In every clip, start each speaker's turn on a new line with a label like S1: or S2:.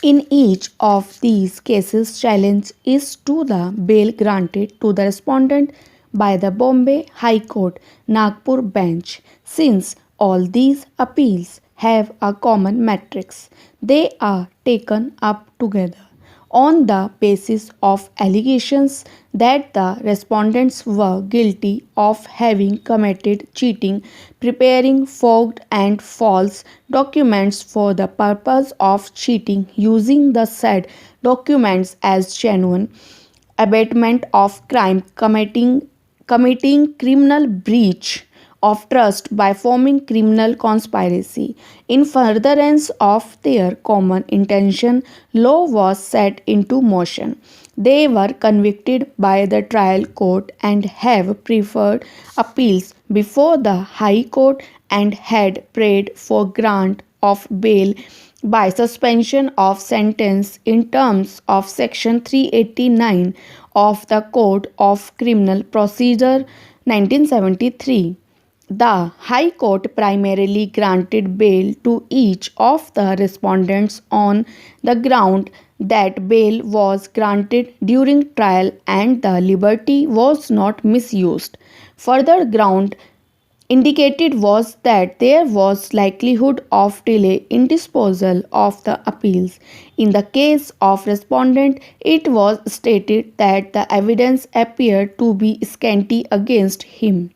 S1: In each of these cases, challenge is to the bail granted to the respondent by the Bombay High Court Nagpur bench. Since all these appeals have a common matrix, they are taken up together on the basis of allegations that the respondents were guilty of having committed cheating, preparing forged and false documents for the purpose of cheating, using the said documents as genuine, abatement of crime, committing criminal breach of trust by forming criminal conspiracy. In furtherance of their common intention, law was set into motion. They were convicted by the trial court and have preferred appeals before the High Court and had prayed for grant of bail by suspension of sentence in terms of Section 389 of the Code of Criminal Procedure 1973. The High Court primarily granted bail to each of the respondents on the ground that bail was granted during trial and the liberty was not misused. Further ground indicated was that there was likelihood of delay in disposal of the appeals. In the case of respondent, it was stated that the evidence appeared to be scanty against him.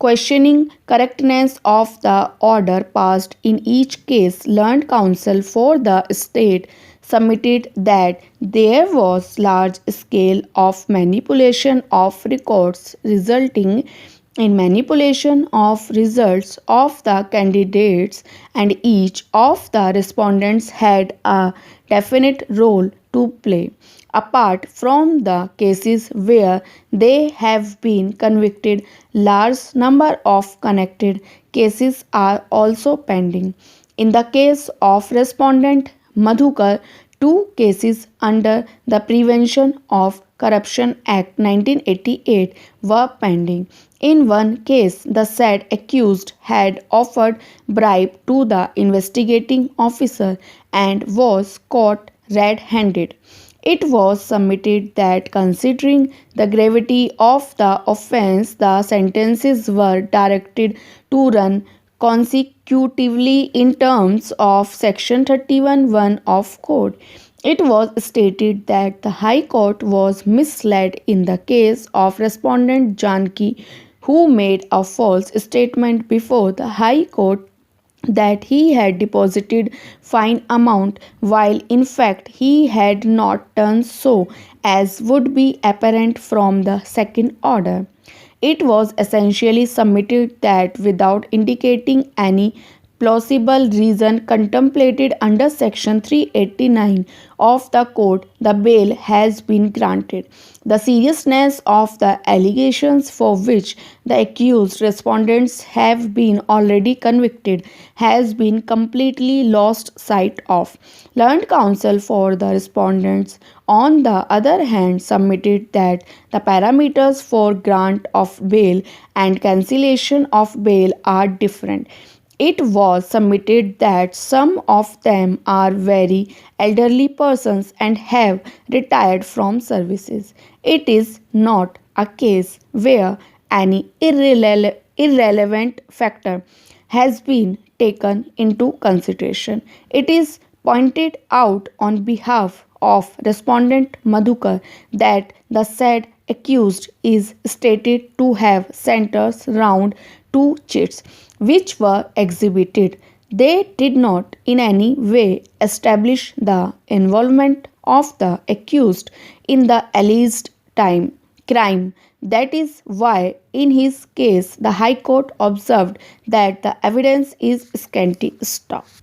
S1: Questioning correctness of the order passed in each case, learned counsel for the state submitted that there was large scale of manipulation of records resulting in manipulation of results of the candidates, and each of the respondents had a definite role to play. Apart from the cases where they have been convicted, large number of connected cases are also pending. In the case of respondent Madhukar, two cases under the Prevention of Corruption Act 1988 were pending. In one case, the said accused had offered bribe to the investigating officer and was caught red-handed. It was submitted that considering the gravity of the offence, the sentences were directed to run consecutively in terms of Section 31(1) of Code. It was stated that the High Court was misled in the case of respondent Janki, who made a false statement before the High Court that he had deposited fine amount while in fact he had not done so, as would be apparent from the second order. It was essentially submitted that without indicating any plausible reason contemplated under Section 389 of the Code, the bail has been granted. The seriousness of the allegations for which the accused respondents have been already convicted has been completely lost sight of. Learned counsel for the respondents, on the other hand, submitted that the parameters for grant of bail and cancellation of bail are different. It was submitted that some of them are very elderly persons and have retired from services. It is not a case where any irrelevant factor has been taken into consideration. It is pointed out on behalf of respondent Madhukar that the said accused is stated to have centers round two cheats which were exhibited. They did not in any way establish the involvement of the accused in the alleged crime. That is why, in his case, the High Court observed that the evidence is scanty stuff.